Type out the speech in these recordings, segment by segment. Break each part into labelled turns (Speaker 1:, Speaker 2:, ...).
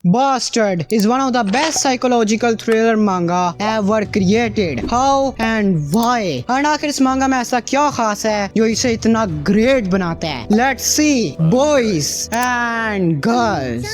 Speaker 1: Bastard is one of the best psychological thriller manga ever created. How and why? और आखिर इस मांगा में ऐसा क्या खास है जो इसे इतना ग्रेट बनाता है? Let's see, boys and girls.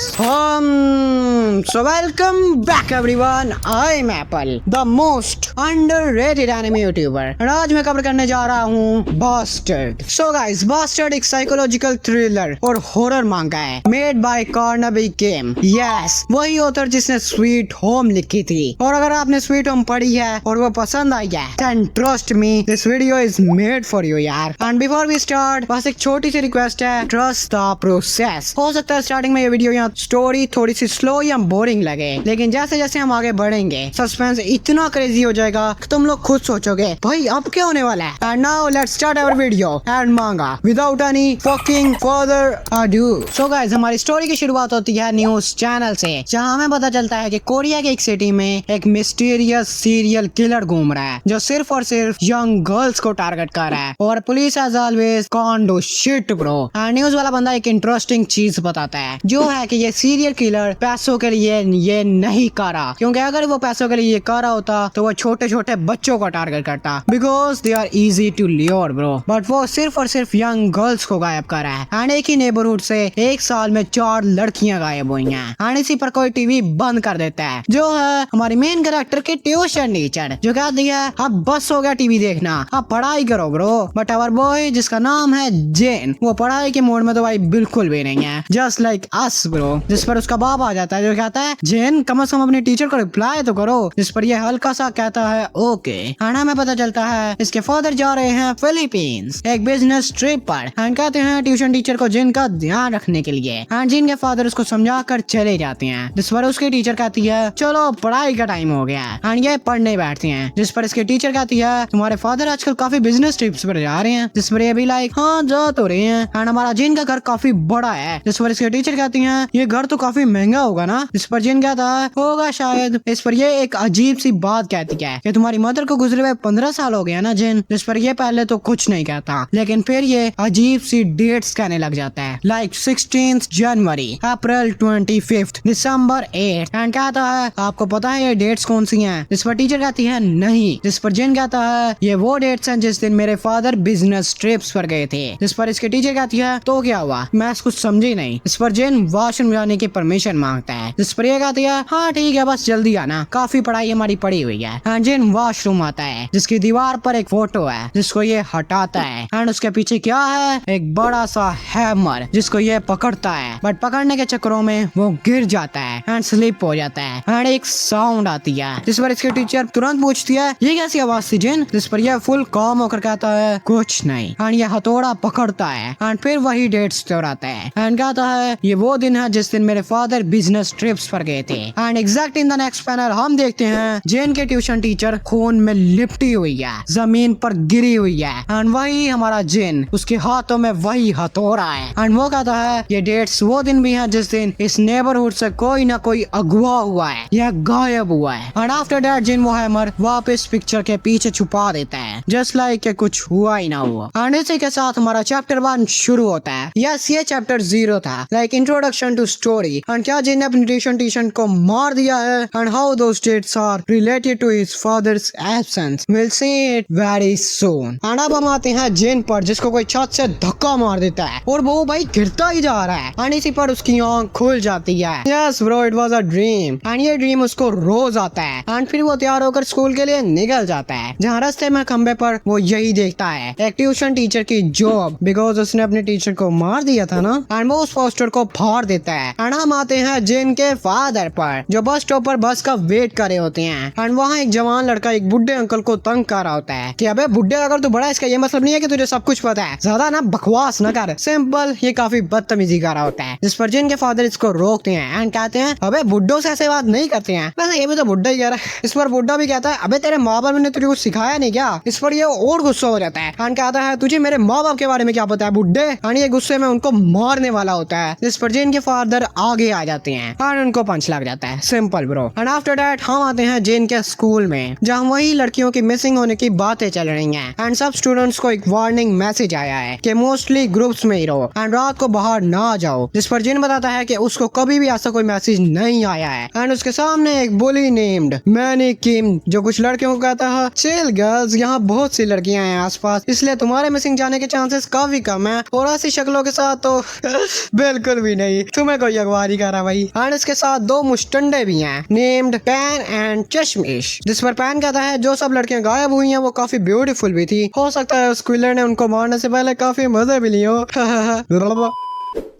Speaker 1: So welcome back everyone. I'm Apple, the most underrated anime YouTuber. और आज मैं कवर करने जा रहा हूँ Bastard. So guys, Bastard एक psychological thriller और horror मांगा है made by Carnaby Game. Yes, वही ऑथर जिसने स्वीट होम लिखी थी। और अगर आपने स्वीट होम पढ़ी है और वो पसंद आई है then trust me, this video is made for you यार। And before we start, बस एक छोटी सी रिक्वेस्ट है, trust the process। हो सकता है स्टार्टिंग में ये वीडियो या स्टोरी थोड़ी सी स्लो या बोरिंग लगे, लेकिन जैसे जैसे हम आगे बढ़ेंगे सस्पेंस इतना क्रेजी हो जाएगा कि तुम लोग खुद सोचोगे भाई अब क्या होने वाला है। And now let's start our video and manga without any fucking further ado। So guys, हमारी स्टोरी की शुरुआत होती है न्यूज चैनल से, जहाँ हमें पता चलता है कि कोरिया के एक सिटी में एक मिस्टीरियस सीरियल किलर घूम रहा है जो सिर्फ और सिर्फ यंग गर्ल्स को टारगेट कर रहा है। और police as always can't do shit bro. News वाला बंदा एक इंटरेस्टिंग चीज बताता है जो है कि ये सीरियल किलर पैसों के लिए ये नहीं कर रहा, क्योंकि अगर वो पैसों के लिए ये कर रहा होता तो वो छोटे छोटे बच्चों को टारगेट करता, because they are easy to lure bro. But वो सिर्फ और सिर्फ यंग गर्ल्स को गायब कर रहा है। एंड एक ही नेबरहुड से एक साल में 4 लड़कियां गायब हुई हैं। एंड इसी पर कोई टीवी बंद कर देता है जो है हमारी मेन कैरेक्टर की ट्यूशन टीचर, जो कहती है अब बस हो गया टीवी देखना, अब पढ़ाई करो ब्रो। बट आवर बॉय जिसका नाम है जेन, वो पढ़ाई के मोड में तो भाई बिल्कुल भी नहीं है, जस्ट लाइक अस ब्रो। जिस पर उसका बाप आ जाता है जो कहता है जेन कम से कम अपनी टीचर को रिप्लाई तो करो, जिस पर ये हल्का सा कहता है ओके। एंड हमें पता चलता है इसके फादर जा रहे हैं फिलीपींस एक बिजनेस ट्रिप पर। एंड कहते हैं ट्यूशन टीचर को जिन का ध्यान रखने के लिए। एंड जिन के फादर उसको समझा कर चले जाते हैं, जिस पर उसकी टीचर कहती है चलो पढ़ाई का टाइम हो गया। एंड ये पढ़ने बैठते हैं, जिस पर इसकी टीचर कहती है तुम्हारे फादर आजकल काफी बिजनेस ट्रिप्स पर जा रहे हैं, जिस पर ये भी लाइक हाँ जा तो रहे हैं। एंड हमारा जिन का घर काफी बड़ा है, जिस पर इसकी टीचर कहती है ये घर तो काफी महंगा होगा ना, जिस पर जिन कहता है होगा शायद। इस पर ये एक अजीब सी बात कहती है कि तुम्हारी मदर को गुजरे हुए 15 साल हो गया ना जिन, जिस पर ये पहले तो कुछ नहीं कहता, लेकिन फिर ये अजीब सी डेट्स कहने लग जाता है, like 16 January, April 25, December 8। And कहता है आपको पता है ये डेट्स कौन सी हैं, जिस पर टीचर कहती है नहीं, जिस पर जिन कहता है ये वो डेट्स हैं जिस दिन मेरे फादर बिजनेस ट्रिप्स पर गए थे, जिस पर इसके टीचर कहती है तो क्या हुआ, मैं कुछ समझी नहीं। इस पर जिन वॉशरूम जाने की परमिशन मांगता है, जिस पर ये कहती है हाँ ठीक है बस जल्दी आना, काफी पढ़ाई हमारी पड़ी हुई है। एंड जिन वॉशरूम आता है जिसकी दीवार पर एक फोटो है जिसको ये हटाता है। एंड उसके पीछे क्या है, एक बड़ा सा हैमर जिसको ये पकड़ता है, बट पकड़ने के चक्करों में वो गिर जाता है एंड स्लिप हो जाता है। एंड एक साउंड आती है जिस पर इसके टीचर तुरंत पूछती है ये कैसी आवाज थी जिन, जिस पर ये फुल काम होकर कहता है कुछ नहीं। एंड ये हथौड़ा पकड़ता है एंड फिर वही डेट्स दोहराता है एंड कहता है ये वो दिन है जिस दिन मेरे फादर बिजनेस ट्रिप्स पर गए थे। And exact in the next panel हम देखते हैं जेन के ट्यूशन टीचर खून में लिपटी हुई है, जमीन पर गिरी हुई है। एंड वही हमारा जेन, उसके हाथों में वही हथौड़ा है। एंड वो कहता है ये डेट्स वो दिन भी है जिस दिन इस नेबरहुड से कोई ना कोई अगवा हुआ है या गायब हुआ है। एंड आफ्टर दैट जिन वो हैमर वापस पिक्चर के पीछे छुपा देता है, जस्ट लाइक कुछ हुआ ही ना हुआ। एंड इसी के साथ हमारा चैप्टर 1 शुरू होता है। यस, ये चैप्टर 0 था, like introduction to story. And क्या जिन ने अपनी ट्यूशन टीचर को मार दिया है and how those dates are related to his father's absence, will see it very soon. And अब हम आते हैं जिन पर, जिसको कोई छत से धक्का मार देता है और वो भाई गिरता ही जा रहा है। एंड इसी पर उसकी आंख खुल जाती है। Yes bro, it was a dream. And ये ड्रीम उसको रोज आता है। एंड फिर वो तैयार होकर स्कूल के लिए निकल जाता है, जहाँ रास्ते में खंबे पर वो यही देखता है एक ट्यूशन टीचर की जॉब, बिकॉज उसने अपने टीचर को मार दिया था ना। एंड वो उस पोस्टर को फाड़ देता है। एंड हम आते हैं जिन के फादर पर, जो बस स्टॉप पर बस का वेट कर रहे होते हैं। एंड वहाँ एक जवान लड़का एक बुढ़े अंकल को तंग कर रहा होता है कि अबे बुढ़े अगर तू बड़ा, इसका ये मतलब नहीं है कि तुझे सब कुछ पता है, ज्यादा ना बकवास न कर, सिंपल। ये काफी बदतमीजी कर रहा होता है, जिस पर जिन के फादर इसको रोकते हैं एंड कहते हैं अबे बुड्ढों से ऐसे बात नहीं करते हैं। वैसे ये भी तो बुड्ढा ही कह रहा है। इस पर बुड्ढा भी कहता है अबे तेरे माँ बाप ने तुझे कुछ सिखाया नहीं क्या। इस पर ये और गुस्सा हो जाता है एंड कहता है तुझे मेरे माँ बाप के बारे में क्या पता है बुड्ढे। एंड ये गुस्से में उनको मारने वाला होता है, जिस पर जिन के फादर आगे आ जाते हैं। एंड उनको पंच लग जाता है। Simple bro. And after that हम आते हैं जिन के स्कूल में, जहाँ वही लड़कियों की मिसिंग होने की बातें चल रही हैं। एंड सब स्टूडेंट्स को एक वार्निंग मैसेज आया है कि मोस्टली ग्रुप्स में ही रहो एंड रात को बाहर ना जाओ। जिस पर जिन बताता है कि उसको कभी भी ऐसा कोई मैसेज नहीं आया है। एंड उसके सामने एक बुली नेम्ड मैनी किम जो कुछ लड़कियों को कहता है, चिल गर्ल्स, यहाँ बहुत सी लड़कियां हैं आसपास, इसलिए तुम्हारे मिसिंग जाने के चांसेस काफी कम है, और ऐसी शक्लों के साथ तो बिल्कुल भी नहीं, तुम्हें कोई अगवारी कर रहा भाई। एंड इसके साथ दो मुस्टंडे भी हैं नेम्ड पैन एंड चश्मिश। जिस पर पैन कहता है जो सब लड़कियां गायब हुई हैं वो काफी ब्यूटीफुल भी थी, हो सकता है उस किलर ने उनको मारने से पहले काफी मजे भी लिए हो।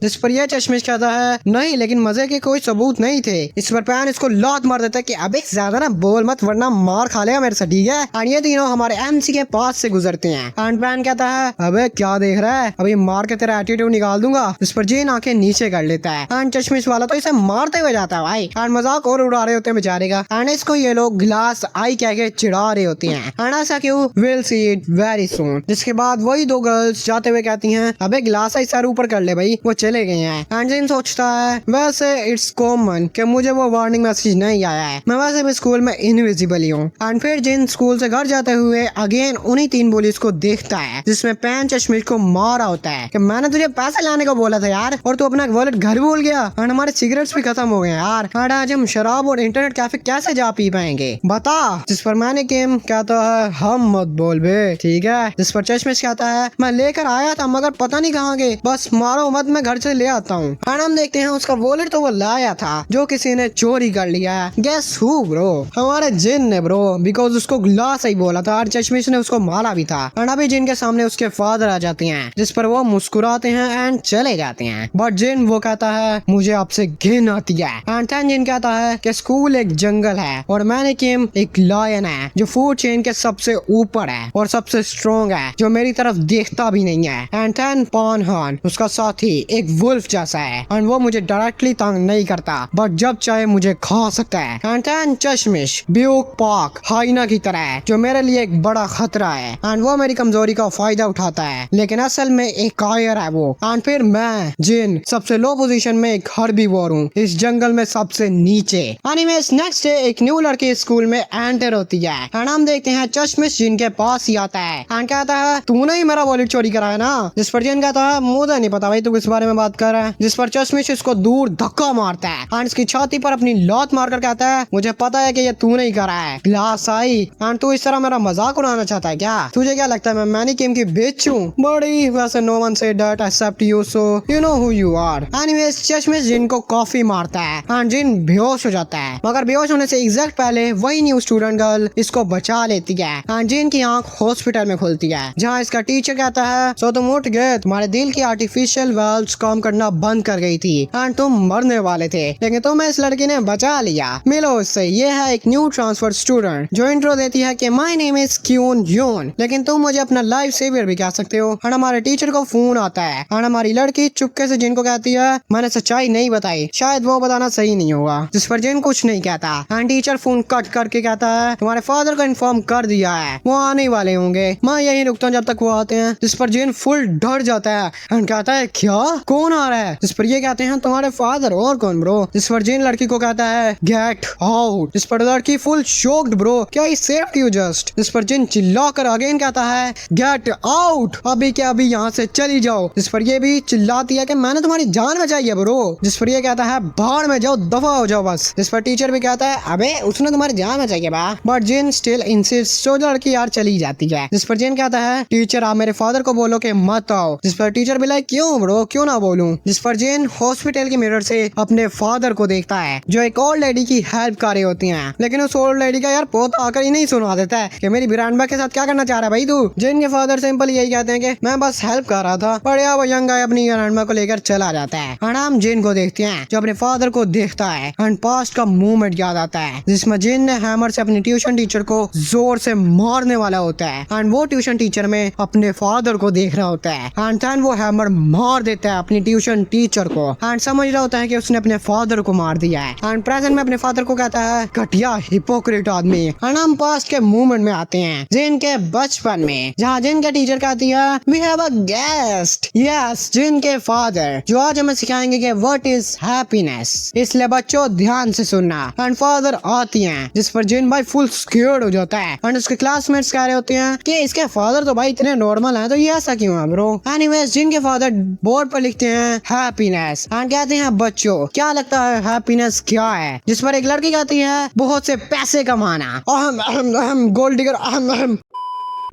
Speaker 1: जिस पर यह चश्मिश कहता है, नहीं लेकिन मजे के कोई सबूत नहीं थे। इस पर पैन इसको लात मार देता है कि अबे ज्यादा ना बोल मत वरना मार खा लेगा मेरे से, ठीक है। एंड ये तीनों हमारे एमसी के पास से गुजरते हैं। एंड पैन कहता है, अबे क्या देख रहा है, अभी मार के तेरा एटीट्यूड निकाल दूंगा। जिस पर जीन आंखें नीचे कर लेता है। एंड चश्मिश वाला तो इसे मारते हुए जाता है भाई। एंड मजाक और उड़ा रहे होते हैं बेचारे का। एंड इसको ये लोग ग्लास आई कह के चिढ़ा रहे होती हैं। एंड ऐसा क्यों, विल सी इट वेरी सून। जिसके बाद वही दो गर्ल्स जाते हुए कहती हैं, अबे ग्लास आई सर ऊपर कर ले भाई, वो चले गए हैं। एंड जिन सोचता है वैसे इट्स कॉमन कि मुझे वो वार्निंग मैसेज नहीं आया है, मैं वैसे भी स्कूल में इनविजिबल ही हूँ। एंड फिर जिन स्कूल से घर जाते हुए अगेन उन्हीं तीन बुलीज को देखता है जिसमें पैन चश्मिश को मारा होता है कि मैंने तुझे पैसे लाने को बोला था यार, और तू अपना वॉलेट घर भूल गया। एंड हमारे सिगरेट्स भी खत्म हो गए यार, एंड आज हम शराब और इंटरनेट कैफे कैसे जा पी पाएंगे बता। जिस पर मैंने गेम कहता है, हम मत बोल बे, ठीक है। जिस पर चश्मिश कहता है, मैं लेकर आया था मगर पता नहीं कहाँ गए, बस मारो मत, मैं घर से ले आता हूँ। एंड हम देखते हैं उसका वॉलेट तो वो लाया था जो किसी ने चोरी कर लिया है। गेस हु ब्रो, हमारे जिन ने ब्रो, बिकॉज उसको ग्लास ही बोला था और चश्मिश ने उसको मारा भी था। एंड अभी जिन के सामने उसके फादर आ जाते हैं जिस पर वो मुस्कुराते हैं एंड चले जाते हैं। बट जिन वो कहता है, मुझे आपसे घिन आती है। एंड थैन जिन कहता है कि स्कूल एक जंगल है और मैंने किम एक लायन है जो फूड चेन के सबसे ऊपर है और सबसे स्ट्रॉन्ग है, जो मेरी तरफ देखता भी नहीं है। एंड थैन पॉन हान उसका साथी एक वुल्फ जैसा है एंड वो मुझे डायरेक्टली तंग नहीं करता बट जब चाहे मुझे खा सकता है। एंड थैन चश्मिश ब्यूक पाक हाइना की तरह है जो मेरे लिए एक बड़ा खतरा है एंड वो मेरी कमजोरी का फायदा उठाता है, लेकिन असल में एक कायर है वो। एंड फिर मैं जिन सबसे लो पोजीशन में एक हर्बी वॉर हूँ इस जंगल में सबसे नीचे। एनीवेज नेक्स्ट डे एक न्यू लड़की स्कूल में एंटर होती है एंड हम देखते हैं चश्मिश जिन के पास ही आता है एंड कहता है, तूने ही मेरा वॉलेट चोरी कराया ना। जिस पर जिन कहता है, मुझे नहीं पता भाई तू किस बारे में बात कर रहा है। जिस पर चश्मिश इसको दूर धक्का मारता है एंड इसकी छाती पर अपनी लात मारकर कहता है, मुझे पता है कि ये तूने ही करा है, ग्लास आई। एंड तू इस तरह मेरा मजाक उड़ाना चाहता है क्या? तुझे क्या लगता है मैं मैनी किम की बिच हूँ? बड़ी वैसे no one said that except you, so you know who you are. Anyways चश्मिश जिन को काफी मारता है एंड जिन बेहोश हो जाता है, मगर बेहोश होने से एग्जैक्ट पहले वही न्यू स्टूडेंट गर्ल इसको बचा लेती है एंड जिन की आंख हॉस्पिटल में खुलती है जहाँ इसका टीचर कहता है, सो तुम उठ गए, तुम्हारे दिल की आर्टिफिशियल वाल्व्स काम करना बंद कर गई थी एंड तुम मरने वाले थे, लेकिन तुम्हें इस लड़की ने बचा लिया, मिलो उससे। ये है एक न्यू ट्रांसफर स्टूडेंट जो इंट्रो देती है कि माय नेम इज क्यून यून, लेकिन तुम मुझे अपना लाइफ सेवियर भी कह सकते हो। एंड हमारे टीचर को फोन आता है एंड हमारी लड़की चुपके से जिन को कहती है, मैंने सच्चाई नहीं बताई, शायद वो बताना सही नहीं होगा। जिस पर जिन कुछ नहीं कहता एंड टीचर फोन कट करके कहता है, तुम्हारे फादर को इन्फॉर्म कर दिया है, वो आने वाले होंगे, मैं यही रुकता हूँ जब तक वो आते हैं। जिस पर जिन फुल डर जाता है एंड कहता है, क्या कौन आ रहा है? जिस पर ये कहते हैं, तुम्हारे फादर, और कौन ब्रो? जिस पर जिन लड़की को कहता है, गेट आउट। जिस पर लड़की फुल शॉक्ड, ब्रो क्या ही सेव्ड यू जस्ट। जिस पर जिन चिल्लाकर अगेन कहता है, गेट आउट, अभी क्या अभी यहाँ से चली जाओ। जिस पर ये भी चिल्लाती है कि मैंने तुम्हारी जान बचाई है ब्रो। जिस पर ये कहता है, बाहर में जाओ, दफा हो जाओ बस। जिस पर टीचर भी कहता है, अबे उसने तुम्हारी जान बचाई है बा। बट जिन स्टिल इंसिस्ट, तो लड़की यार चली जाती है। जिस पर जिन कहता है, टीचर आप मेरे फादर को बोलो कि मत आओ। जिस पर टीचर भी लाइक, क्यों ब्रो, क्यों ना बोलूं। जिस पर जिन हॉस्पिटल के मिरर से अपने फादर को देखता है जो एक ओल्ड लेडी की हेल्प कर रही होती हैं, लेकिन उस ओल्ड लेडी का यार पोत आकर ही नहीं सुना देता है कि मेरी ग्रैंडमा के साथ क्या करना चाह रहा है भाई तू। जिन के फादर सिंपल यही कहते हैं कि मैं बस हेल्प कर रहा था, पर यार वो यंग गाय अपनी ग्रैंडमा को लेकर चला जाता है। एंड हम जिन को देखते हैं जो अपने फादर को देखता है एंड पास्ट का मूवमेंट याद आता है जिसमें जिन ने हैमर से अपनी ट्यूशन टीचर को जोर से मारने वाला होता है एंड वो ट्यूशन टीचर में अपने फादर को देख रहा होता है एंड देन वो हैमर मार देता देखता है अपनी ट्यूशन टीचर को एंड समझ रहा होता है कि उसने अपने फादर को मार दिया है एंड प्रेजेंट में अपने फादर को कहता है घटिया हिपोक्रेट आदमी। एंड हम पास्ट के मूवमेंट में आते हैं जिन के बचपन में, जहाँ जिन के टीचर कहती है we have a guest. Yes, Jin के फादर जो आज हमें सिखाएंगे कि व्हाट इज हैप्पीनेस, इसलिए बच्चों ध्यान से सुनना। एंड फादर आती हैं जिस पर जिन भाई फुल स्केयर्ड हो जाता है एंड उसके क्लासमेट्स कह रहे होते हैं कि इसके फादर तो भाई इतने नॉर्मल हैं, तो ये ऐसा क्यों है ब्रो। एनीवेज जिन के फादर बोर्ड पर लिखते हैं हैप्पीनेस एंड कहते हैं बच्चों क्या लगता है हैप्पीनेस क्या है, जिस पर एक लड़की कहती है बहुत से पैसे कमाना, अहम अहम अहम गोल्ड डिगर अहम अहम।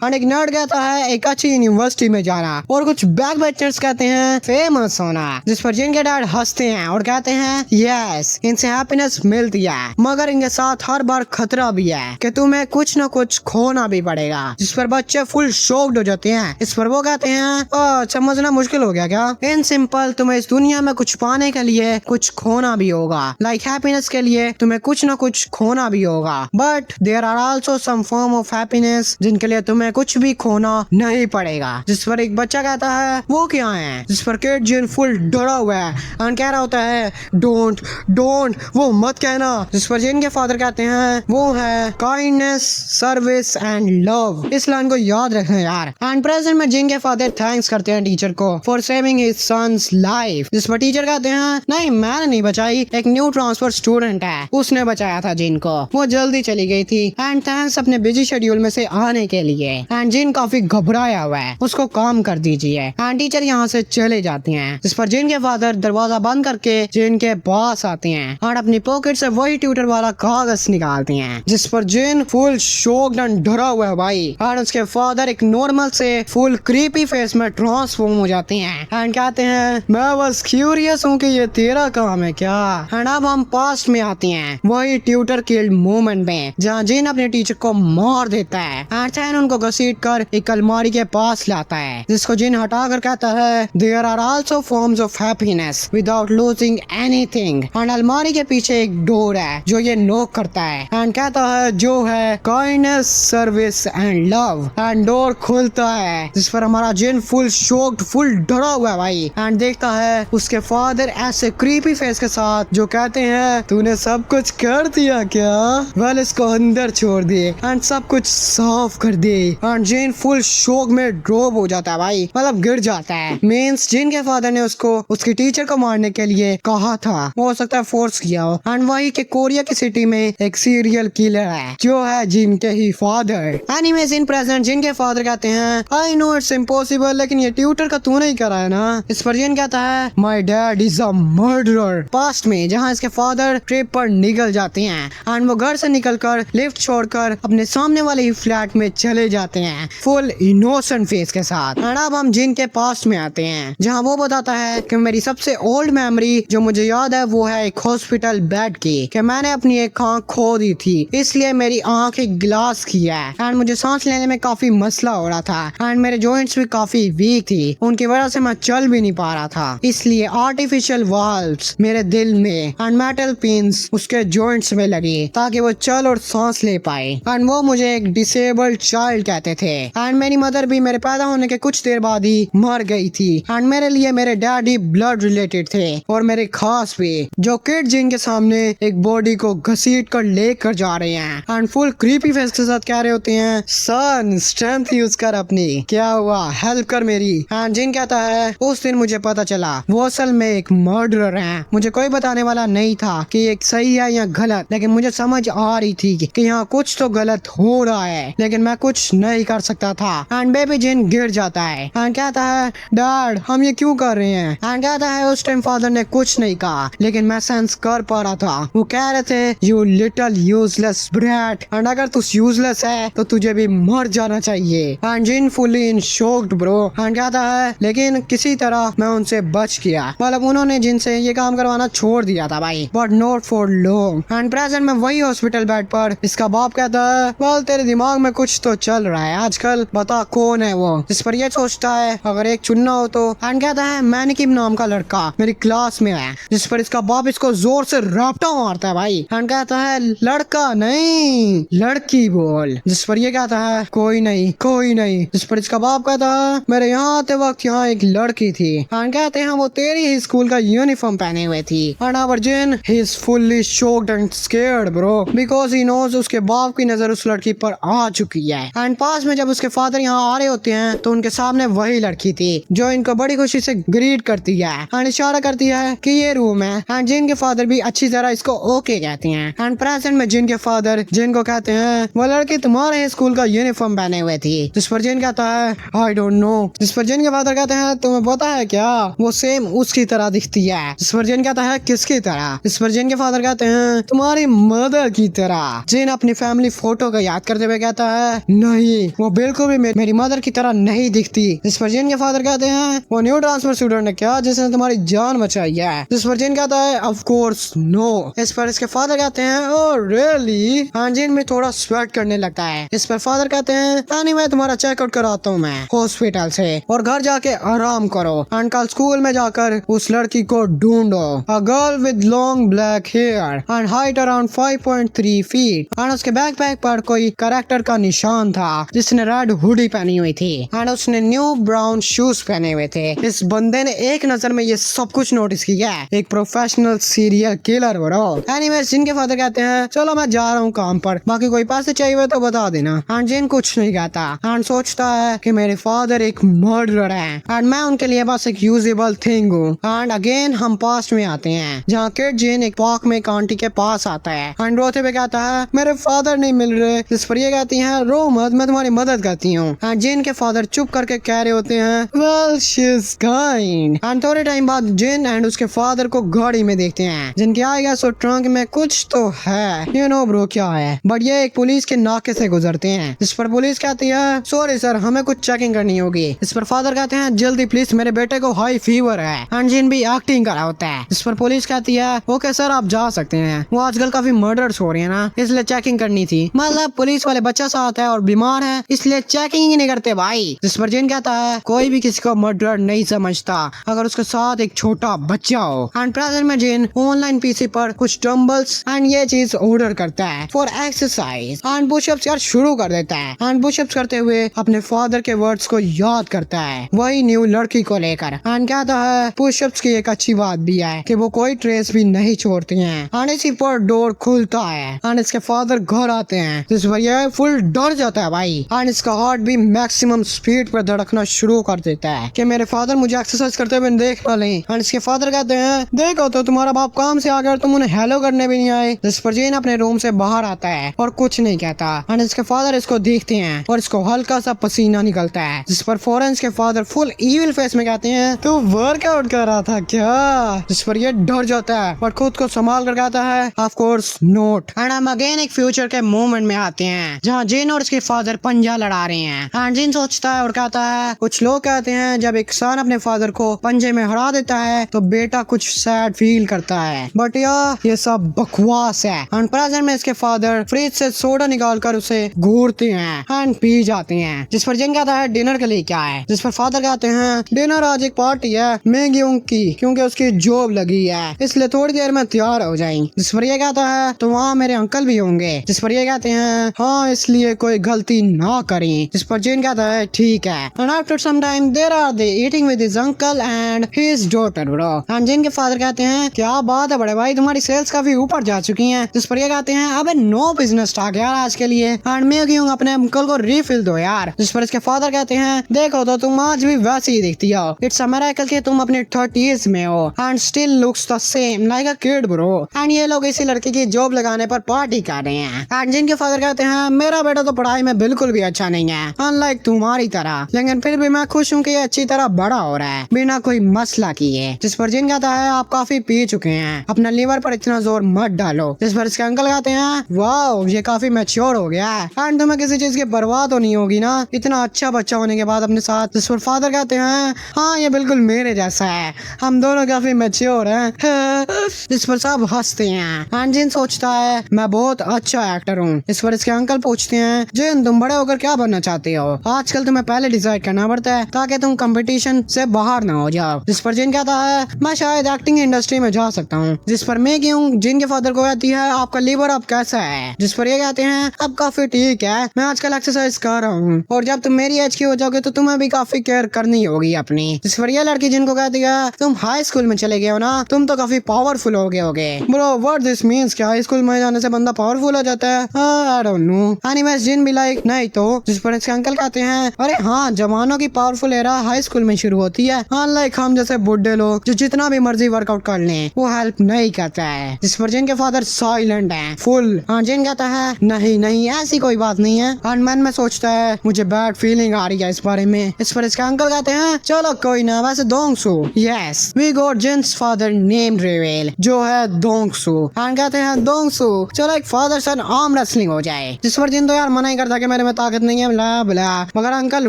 Speaker 1: और एक नर्ड कहता है एक अच्छी यूनिवर्सिटी में जाना और कुछ बैक बेंचर्स कहते हैं फेमस होना, जिस पर जिनके डैड हंसते हैं और कहते हैं यस इनसे हैप्पीनेस मिलती है मगर इनके साथ हर बार खतरा भी है कि तुम्हें कुछ न कुछ खोना भी पड़ेगा, जिस पर बच्चे फुल शॉक्ड हो जाते हैं। इस पर वो कहते हैं समझना मुश्किल हो गया क्या, इन सिंपल तुम्हें इस दुनिया में कुछ पाने के लिए कुछ खोना भी होगा, लाइक हैप्पीनेस के लिए तुम्हें कुछ न कुछ खोना भी होगा, but there are also some form of happiness जिनके लिए तुम्हें कुछ भी खोना नहीं पड़ेगा। जिस पर एक बच्चा कहता है वो क्या है, जिस पर किड जिन फुल डरा हुआ है और कह रहा होता है डोंट डोंट वो मत कहना, जिस पर जिन के फादर कहते हैं वो है काइंडनेस सर्विस एंड लव। इस लाइन को याद रखना यार। एंड प्रेजेंट में जिन के फादर थैंक्स करते हैं टीचर को for saving his son's life, जिस पर टीचर कहते हैं नहीं मैंने नहीं बचाई, एक न्यू ट्रांसफर स्टूडेंट है उसने बचाया था जिन को, वो जल्दी चली गई थी एंड थैंक्स अपने बिजी शेड्यूल में से आने के लिए। एंड जिन काफी घबराया हुआ है, उसको काम कर दीजिए। एंड टीचर यहाँ से चले जाती हैं, जिस पर जिन के फादर दरवाजा बंद करके जिन के पास आते हैं और अपनी पॉकेट से वही ट्यूटर वाला कागज निकालते हैं, जिस पर जिन फुल शॉक्ड एंड डरा हुआ है भाई। और उसके फादर एक नॉर्मल से फुल क्रीपी फेस में ट्रांसफॉर्म हो जाते हैं एंड कहते हैं मैं बस क्यूरियस हूँ कि ये तेरा काम है क्या। एंड अब हम पास्ट में आते हैं वही ट्यूटर किल्ड मोमेंट में, जहाँ जिन अपने टीचर को मार देता है एंड थैन उनको घसीट कर एक अलमारी के पास लाता है, जिसको जिन हटा कर कहता है there are also forms of happiness without losing anything. And अलमारी के पीछे एक डोर है जो ये नॉक करता है एंड कहता है जो है kindness service and love. And door खुलता है जिस पर हमारा जिन फुल शॉक्ड फुल डरा हुआ है भाई एंड देखता है उसके फादर ऐसे क्रीपी फेस के साथ जो कहते हैं तूने सब कुछ कर दिया क्या, वेल इसको अंदर छोड़ दिए एंड सब कुछ साफ कर दे। एंड जिन फुल शॉक में ड्रॉप हो जाता है भाई, मतलब गिर जाता है। मींस जिन के फादर ने उसको उसकी टीचर को मारने के लिए कहा था, वो हो सकता है फोर्स किया हो। एंड वही के कोरिया की सिटी में एक सीरियल किलर है जो है जिन के ही फादर। एनीवेज इन प्रेजेंट जिन के फादर कहते हैं आई नो इट्स इम्पॉसिबल, लेकिन ये ट्यूटर का तूने ही करा है ना। इस पर जिन कहता है my dad is a murderer. Past में जहाँ इसके फादर ट्रिप पर निकल जाते हैं एंड वो घर से निकलकर लिफ्ट छोड़कर अपने सामने वाले ही फ्लैट में चले जाते हैं फुल इनोसेंट फेस के साथ। एंड अब हम जिन के पास्ट में आते हैं जहाँ वो बताता है कि मेरी सबसे ओल्ड मेमोरी जो मुझे याद है वो है एक हॉस्पिटल बेड की, कि मैंने अपनी एक आंख खो दी थी इसलिए मेरी आंख एक गिलास की है एंड मुझे सांस लेने में काफी मसला हो रहा था एंड मेरे जॉइंट्स भी काफी वीक थी, उनकी वजह से मैं चल भी नहीं पा रहा था, इसलिए आर्टिफिशियल वाल्व्स मेरे दिल में एंड मेटल पिन्स उसके जॉइंट्स में लगी ताकि वो चल और सांस ले पाए। एंड वो मुझे एक डिसेबल्ड चाइल्ड कहते थे एंड मेरी मदर भी मेरे पैदा होने के कुछ देर बाद ही मर गई थी एंड मेरे लिए मेरे डैडी ब्लड रिलेटेड थे और मेरे खास भी, जो किड जिनके सामने एक बॉडी को घसीट कर लेकर जा रहे हैं एंड फुल क्रीपी फेस के साथ कह रहे होते हैं सन स्ट्रेंथ यूज कर अपनी, क्या हुआ हेल्प कर मेरी। एंड जिन कहता है उस दिन मुझे पता चला वो असल में एक मर्डरर है, मुझे कोई बताने वाला नहीं था कि एक सही है या गलत, लेकिन मुझे समझ आ रही थी कि यहाँ कुछ तो गलत हो रहा है लेकिन मैं कुछ नहीं कर सकता था। एंड बेबी जिन गिर जाता है एंड कहता है डैड हम ये क्यों कर रहे हैं। एंड कहता है उस टाइम फादर ने कुछ नहीं कहा लेकिन मैं सेंस कर पा रहा था, वो कह रहे थे you little useless brat, and अगर तू यूजलेस है तो तुझे भी मर जाना चाहिए। And Jin fully in shocked bro and कहता है लेकिन किसी तरह मैं उनसे बच गया, मतलब उन्होंने जिनसे ये काम करवाना छोड़ दिया था भाई, but not for long. And present में वही हॉस्पिटल बेड पर इसका बाप कहता है वेल तेरे दिमाग में कुछ तो चल रहा है आजकल, बता कौन है वो। जिस पर ये सोचता है अगर एक चुनना हो तो, एंड कहता है मैनिकिम नाम का लड़का मेरी क्लास में है। जिस पर इसका बाप इसको जोर से रैप्टा मारता है भाई, एंड कहता है लड़का नहीं लड़की बोल। जिस पर ये कहता है कोई नहीं कोई नहीं। जिस पर इसका बाप कहता है मेरे यहाँ आते वक्त यहाँ एक लड़की थी, एंड कहते हैं वो तेरी ही स्कूल का यूनिफॉर्म पहने हुए थी। And virgin he is fully shocked and scared bro, because he knows उसके बाप की नजर उस लड़की पर आ चुकी है। एंड पास में जब उसके फादर यहाँ आ रहे होते हैं तो उनके सामने वही लड़की थी जो इनको बड़ी खुशी से ग्रीट करती है एंड इशारा करती है कि ये रूम है। एंड जिन के फादर भी अच्छी तरह इसको ओके कहते हैं। एंड प्रेजेंट में जिन के फादर जिन को कहते हैं वो लड़की तुम्हारे स्कूल का यूनिफॉर्म पहने हुए थी। जिस पर जिन कहता है आई डोंट नो। जिस पर जिन के फादर कहते हैं तुम्हें पता है क्या वो सेम उसकी तरह दिखती है। जिस पर जिन कहता है किसकी तरह। जिस पर जिन के फादर कहते हैं तुम्हारी मदर की तरह। जिन अपनी फैमिली फोटो को याद करते हुए कहता है नहीं वो बिल्कुल भी मेरी मदर की तरह नहीं दिखती। जिस पर जिन के फादर कहते हैं वो न्यू ट्रांसफर स्टूडेंट है क्या जिसने तुम्हारी जान बचाई है। जिस पर जिन कहता है ऑफ कोर्स नो। इस पर इसके फादर कहते हैं ओह रियली। हाँ जिन में थोड़ा स्वेट करने लगता है। इस पर फादर कहते हैं यानी मैं तुम्हारा चेकआउट कराता हूँ मैं हॉस्पिटल से, और घर जाके आराम करो। एंड कल स्कूल में जाकर उस लड़की को ढूंढो, a girl with long black hair and height around 5.3 feet. And उसके बैकपैक पर कोई कैरेक्टर का निशान था जिसने रेड हुडी पहनी हुई थी एंड उसने न्यू ब्राउन शूज पहने हुए थे। इस बंदे ने एक नजर में ये सब कुछ नोटिस किया, एक professional serial killer bro. Anyways जिनके फादर कहते हैं चलो मैं जा रहा हूँ काम पर, बाकी कोई पैसे चाहिए तो बता देना। एंड जिन कुछ नहीं कहता एंड सोचता है कि मेरे फादर एक मर्डरर है एंड मैं उनके लिए बस एक यूजेबल थिंग हूँ। एंड अगेन हम पास्ट में आते हैं जहाँ किड जिन एक पार्क में एक आंटी के पास आता है एंड रोते हुए कहता है मेरे फादर नहीं मिल रहे। जिस पर ये कहती है रो मत मैं तुम्हारी मदद करती हूँ। एंड जिन के फादर चुप करके कह रहे होते हैं well she is kind. And थोड़े टाइम बाद जिन एंड उसके फादर को गाड़ी में देखते हैं जिनके आएगा सो ट्रंक में कुछ तो है, यू नो ब्रो क्या है, बट ये एक पुलिस के नाके से गुजरते हैं। जिस पर पुलिस कहती है सॉरी सर हमें कुछ चेकिंग करनी होगी। इस पर फादर कहते हैं जल्दी प्लीज मेरे बेटे को हाई फीवर है। एंड जिन भी एक्टिंग करा होता है। इस पर पुलिस कहती है ओके सर आप जा सकते हैं, वो आजकल काफी मर्डर्स हो रहे हैं ना इसलिए चेकिंग करनी थी। मतलब पुलिस वाले बच्चा साथ है और बीमार है इसलिए चेकिंग ही नहीं करते भाई। जिस पर जिन कहता है कोई भी किसी को मर्डर नहीं समझता अगर उसके साथ एक छोटा बच्चा हो। एंड प्रेजेंट में जिन ऑनलाइन पीसी पर कुछ डम्बल्स एंड ये चीज ऑर्डर करता है फॉर एक्सरसाइज एंड पुशअप्स यार शुरू कर देता है। एंड पुशअप्स करते हुए अपने फादर के वर्ड्स को याद करता है वही न्यू लड़की को लेकर। एंड कहता है पुशअप्स की एक अच्छी बात भी है कि वो कोई ट्रेस भी नहीं छोड़ती हैं। एंड इसी पर डोर खुलता है एंड इसके फादर घर आते हैं जिस पर यह फुल डर जाता है भाई। एंड इसका हार्ट भी मैक्सिमम स्पीड पर धड़कना शुरू कर देता है कि मेरे फादर मुझे एक्सरसाइज करते हुए देख ना लें। एंड इसके फादर कहते हैं देखो तो तुम्हारा बाप काम से आ गया तुम उन्हें हेलो करने भी नहीं आए। जिस पर जेन अपने रूम से बाहर आता है और कुछ नहीं कहता। एंड इसके फादर इसको देखते हैं और इसको हल्का सा पसीना निकलता है। जिस पर फौरन इसके फादर फुल इविल फेस में कहते हैं तू वर्कआउट कर रहा था क्या। जिस पर ये डर जाता है और खुद को संभाल कर कहता है ऑफ कोर्स नॉट। एंड हम अगेन एक फ्यूचर के मोमेंट में आते हैं जहाँ जिन और उसके फादर पंजा लड़ा रहे हैं। एंड जिन सोचता है और कहता है कुछ लोग कहते हैं जब एक सन अपने फादर को पंजे में हरा देता है तो बेटा कुछ सैड फील करता है, बट यार ये सब बकवास है। एंड प्रेजेंट में इसके फादर फ्रिज से सोडा निकाल कर उसे घूरते हैं एंड पी जाते हैं। जिस पर जिन कहता है डिनर के लिए क्या है। जिस पर फादर कहते हैं डिनर आज एक पार्टी है मैंगियों की क्योंकि उसकी जॉब लगी है इसलिए थोड़ी देर में तैयार हो जाएंगे। जिस पर ये कहता है तो वहाँ मेरे अंकल भी होंगे। जिस पर ये कहते हैं हाँ इसलिए कोई गलती ना करें। जिस पर जिन कहता है ठीक है। And after some time there are they eating with his uncle and his daughter bro. And Jin के फादर कहते हैं क्या बात है बड़े भाई तुम्हारी सेल्स काफी ऊपर जा चुकी हैं। जिस पर ये कहते हैं अबे नो बिजनेस स्टार्ट यार आज के लिए एंड मैं क्यों अपने अंकल को रिफिल दो यार। जिस पर इसके फादर कहते हैं देखो तो तुम आज भी वैसी ही दिखती हो, इट्स अ मिरेकल कि तुम अपने 30s में हो and still looks the same like a kid bro. And ये लोग इसी लड़की की जॉब लगाने पर पार्टी कर रहे हैं। एंड जिनके फादर कहते हैं मेरा बेटा तो पढ़ाई में बिल्कुल भी अच्छा नहीं है अनलाइक तुम्हारी तरह, लेकिन फिर भी मैं खुश हूँ कि ये अच्छी तरह बड़ा हो रहा है बिना कोई मसला किए। जिस पर जिन कहता है आप काफी पी चुके हैं अपना लीवर पर इतना जोर मत डालो। जिस पर इसके अंकल कहते हैं वाओ ये काफी मैच्योर हो गया है एंड तुम्हें किसी चीज की परवाह तो नहीं होगी ना इतना अच्छा बच्चा होने के बाद अपने साथ। जिस पर फादर कहते हैं हाँ ये बिल्कुल मेरे जैसा है हम दोनों काफी मैच्योर हैं। जिस पर सब हंसते हैं एंड जिन सोचता है मैं बहुत अच्छा एक्टर हूँ। इस पर इसके अंकल पूछते हैं जिन तुम तुम बड़े होकर क्या बनना चाहते हो? आजकल तुम्हें पहले डिसाइड करना पड़ता है ताकि तुम कंपटीशन से बाहर ना हो जाओ। जिस पर जिन कहता है मैं शायद एक्टिंग इंडस्ट्री में जा सकता हूँ। जिस पर मैं क्यों जिन के फादर को कहती है आपका लीवर अब कैसा है? जिस पर ये कहते हैं अब काफी ठीक है, मैं आजकल एक्सरसाइज कर रहा हूँ और जब तुम मेरी एज की हो जाओगे तो तुम्हें भी काफी केयर करनी होगी अपनी। जिस पर ये लड़की जिनको कहती है तुम हाई स्कूल में चले गए हो ना, तुम तो काफी पावरफुल हो गए होगे। ब्रो व्हाट दिस मींस कि हाई स्कूल में जाने से बंदा पावरफुल हो जाता है? I don't know. एनीवेज जिन भी लाइक नहीं तो। जिस पर इसके अंकल कहते हैं अरे हाँ, जवानों की पावरफुल एरा हाई स्कूल में शुरू होती है, अनलाइक हम जैसे बुढ़े लोग जो जितना भी मर्जी वर्कआउट कर लें वो हेल्प नहीं करता है। जिस पर जिन के फादर साइलेंट है फुल। हाँ जिन कहता है नहीं नहीं ऐसी कोई बात नहीं है। और मन में सोचता है मुझे बैड फीलिंग आ रही है इस बारे में। इस पर इसके अंकल कहते हैं चलो कोई ना, वैसे Dongsu yes we got Jin's father name reveal जो है दोंगसू। और कहते हैं दोंगसू चलो एक फादर सन आर्म रेसलिंग हो जाए। जिस पर जिन तो यार मना ही करता कि मेरे में ताकत नहीं है ब्ला ब्ला, मगर अंकल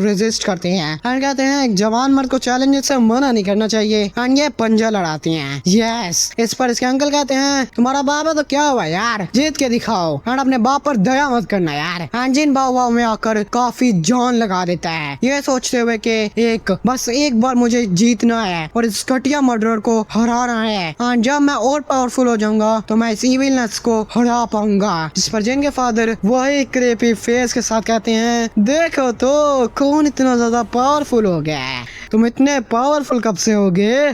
Speaker 1: रेजिस्ट करते हैं और कहते हैं एक जवान मर्द को चैलेंज से मना नहीं करना चाहिए और ये पंजा लड़ाती हैं। यस इस पर इसके अंकल कहते हैं तुम्हारा बाप है तो क्या हुआ यार, जीत के दिखाओ और अपने बाप पर दया मत करना यार। जिन बाव में आकर काफी जान लगा देता है ये सोचते हुए कि बस एक बार मुझे जीतना है और इस घटिया मर्डरर को हराना है और जब मैं और पावरफुल हो जाऊंगा तो मैं इस इविलनेस को हरा पाऊंगा। जिस पर जिन के फादर वही क्रेपी फेस के साथ कहते हैं देखो तो कौन इतना ज्यादा पावरफुल हो गया है, तुम इतने पावरफुल कब से हो गए?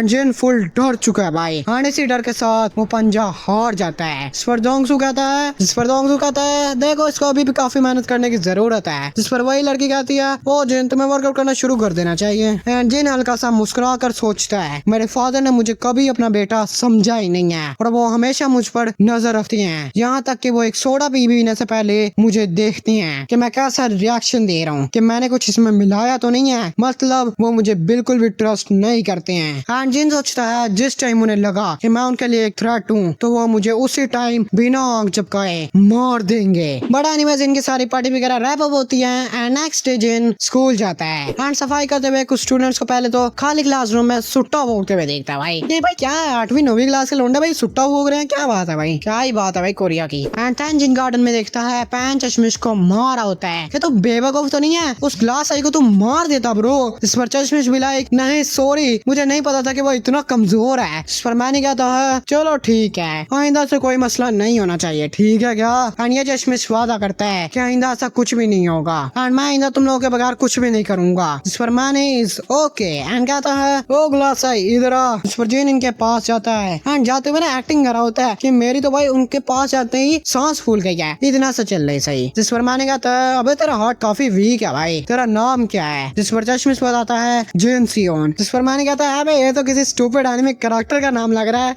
Speaker 1: जिन फुल डर चुका है भाई और इसी डर के साथ वो पंजा हार जाता है। जिस पर दोंगसू कहता है देखो इसको अभी भी काफी मेहनत करने की जरूरत है। जिस पर वही लड़की कहती है ओ जिन तुम्हें वर्कआउट करना शुरू कर देना चाहिए। एंड जिन हल्का सा मुस्कुरा कर सोचता है मेरे फादर ने मुझे कभी अपना बेटा समझा ही नहीं है और वो हमेशा मुझ पर नजर रखती हैं, यहाँ तक कि वो एक सोडा पीने से पहले मुझे देखती हैं कि मैं कैसा रिएक्शन दे रहा हूँ, कि मैंने कुछ इसमें मिलाया तो नहीं है। मतलब वो मुझे बिल्कुल भी ट्रस्ट नहीं करते हैं। एंड जिन सोचता है जिस टाइम उन्हें लगा कि मैं उनके लिए एक थ्रेट हूँ तो वो मुझे उसी टाइम बिना आंख झपकाए मार देंगे। बड़ा एनीवेज इनकी सारी पार्टी वगैरह रैप अप होती है and next day Jin school जाता है एंड सफाई करते हुए कुछ स्टूडेंट्स को पहले तो खाली क्लासरूम में सुट्टा भोगते हुए देखता है। भाई नहीं भाई क्या है 8वीं 9वीं क्लास के लोंडे भाई सुट्टा भोग रहे हैं, क्या बात है भाई, क्या ही बात है भाई कोरिया की। एंड जिन गार्डन में देखता है पैन चश्मिश को मारा होता है कि तो बेवकूफ तो नहीं है, उस ग्लास आई को तो मार देता ब्रो। इस पर चश्मिश भी लाइक नहीं सॉरी मुझे नहीं पता था कि वो इतना कमजोर है। इस पर मैंने कहता है चलो ठीक है आइंदा से कोई मसला नहीं होना चाहिए, ठीक है क्या? एंड ये चश्मिश वादा करता है कि आइंदा ऐसा कुछ भी नहीं होगा एंड मैं आइंदा तुम लोगों के बगैर कुछ भी नहीं करूंगा। इस पर मैंने ओके एंड कहता है ओ ग्लास आई इधर आ। इस पर जिन इनके पास जाता है एंड जाते हुए ना एक्टिंग करा होता है कि मेरी तो भाई उनके पास जाते ही सांस फूल गई है, इतना सा चल रही सही। जिस पर मैंने कहता है अबे तेरा हार्ट काफी वीक है भाई, तेरा नाम क्या है? जिस पर चश्मिश बताता है जिन सियोन। जिस पर मैंने कहता है ये तो किसी स्टूपिड एनिमे कैरेक्टर का नाम लग रहा है।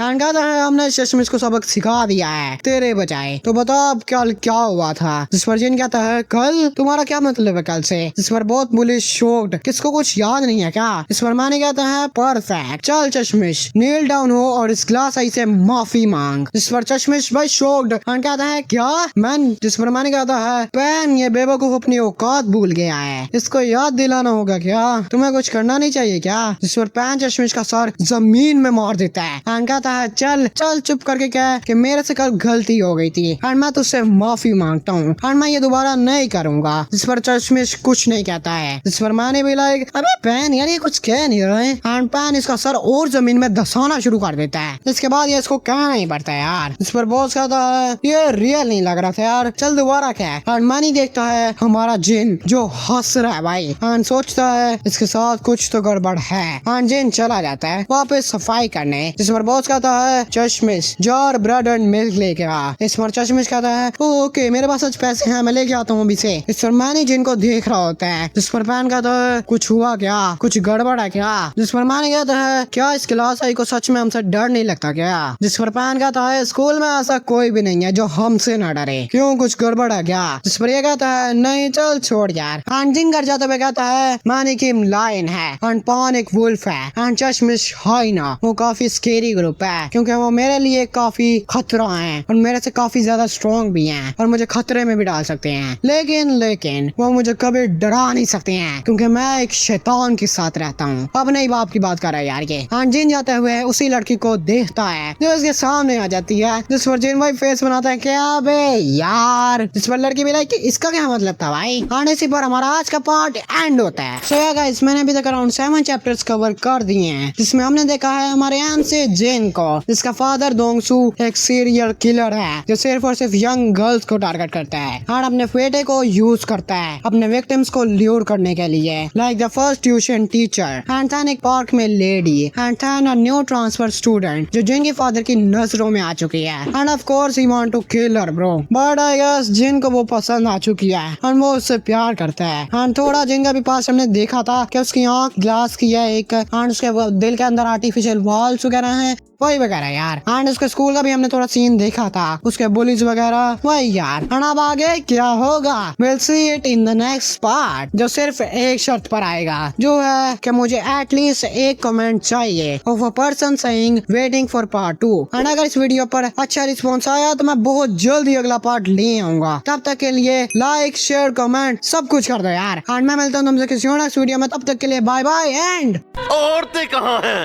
Speaker 1: एंड कहता है हमने चश्मिश को सबक सिखा दिया है तेरे बजाय, तो बता अब कल क्या हुआ था? जिस पर जिन कहता है कल तुम्हारा क्या मतलब है कल से? जिस पर बहुत पुलिस शॉक्ड किसको कुछ याद नहीं है क्या? इस पर मैंने कहता है परफेक्ट चल चश्मिश नील डाउन हो और इस ग्लास आई से माफी मांग। जिस पर चश्मिश भाई शॉक्ड एंड कहता है क्या मैन? जिस पर मैंने कहता है पैन ये बेवकूफ अपनी औकात भूल गया है, इसको याद दिलाना होगा क्या? तुम्हें कुछ करना नहीं चाहिए क्या? जिस पर पैन चश्मिश का सर जमीन में मार देता है एंड कहता है चल चल चुप करके कह कि मेरे से कल गलती हो गई थी एंड मैं तुझसे माफी मांगता हूँ एंड मैं ये दोबारा नहीं करूंगा। जिस पर चश्मिश कुछ नहीं कहता है। जिस पर मैंने भी लाइक अबे पैन यार ये कुछ कह नहीं रहे एंड पैन इसका सर और जमीन में धसाना शुरू कर देता है। इसके बाद ये इसको कहना नहीं पड़ता यार। इस पर बॉस कहता है ये रियल नहीं लग रहा था यार, चल दोबारा कह। एंड मैनी देखता है हमारा जिन जो हंस रहा है भाई एंड सोचता है इसके साथ कुछ तो गड़बड़ है एंड जिन चला जाता है वापस सफाई करने। जिस पर बॉस कहता है चश्मिश जार ब्रेड एंड मिल्क लेके आ। इस पर चश्मिश कहता है ओके मेरे पास आज पैसे हैं मैं लेके आता हूँ अभी से। इस पर मैनी जिन को देख रहा होता है। जिस पर पैन कहता है कुछ हुआ क्या, कुछ गड़बड़ है क्या? जिस पर मैनी कहता है क्या इस क्लास आई को सच में हमसे डर नहीं लगता क्या? जिस पर पैन कहता है स्कूल में ऐसा कोई भी नहीं है जो हमसे न डरे, क्यों कुछ गड़बड़ है क्या? जिस पर ये कहता है नहीं चल छोड़ यार। एंड जिन घर जाते हुए कहता है मैनिकिम लायन है एंड पान एक वुल्फ है एंड चश्मिश हाइना वो काफी स्केरी ग्रुप है क्योंकि वो मेरे लिए काफी खतरा है और मेरे से काफी ज्यादा स्ट्रॉन्ग भी हैं और मुझे खतरे में भी डाल सकते हैं, लेकिन वो मुझे कभी डरा नहीं सकते हैं क्योंकि मैं एक शैतान के साथ रहता हूँ। अपने ही बाप की बात कर रहा है यार ये। एंड जिन जाते हुए उसी लड़की को देखता है जो इसके सामने आ जाती है, जिस पर जिन भाई फेस बनाता है क्या बे यार, जिस पर लड़की भी लाइक इसका क्या मतलब था भाई। एंड इसी पर हमारा आज का पार्ट एंड होता है। सो या गाइस मैंने अभी तक अराउंड 7 चैप्टर्स कवर कर दिए हैं जिसमें हमने देखा है हमारे एम से जिन को, जिसका फादर दोंगसू एक सीरियल किलर है जो सिर्फ और सिर्फ यंग गर्ल्स को टारगेट करता है और अपने बेटे को यूज करता है अपने विक्टिम्स को ल्यूर करने के लिए, like the first tuition teacher and then एक पार्क में lady and then a new transfer student जो जिन के फादर की नजरों में आ चुकी है and of course he want to kill her bro, but I guess Jin को वो पसंद आ चुकी है एंड वो उससे प्यार करता है। एंड थोड़ा जिन का भी पास हमने देखा था कि उसकी आंख ग्लास की है एक एंड उसके दिल के अंदर आर्टिफिशियल वॉल्स वगैरह हैं वही वगैरह यार। एंड उसके स्कूल का भी हमने थोड़ा सीन देखा था, उसके बुलीज वगैरह वही यार। एंड अब आगे क्या होगा will see it in the next part जो सिर्फ एक शर्त पर आएगा जो है कि मुझे एटलीस्ट एक कमेंट चाहिए of a person saying waiting for part 2। And अगर इस वीडियो पर अच्छा रिस्पॉन्स आया तो मैं बहुत जल्दी अगला पार्ट ले आऊंगा। तब तक के लिए लाइक शेयर कमेंट सब कुछ कर दो यार। एंड मैं मिलता हूँ तुमसे किसी और नेक्स्ट वीडियो में, तब तक के लिए बाय बाय एंड
Speaker 2: औरतें कहाँ हैं?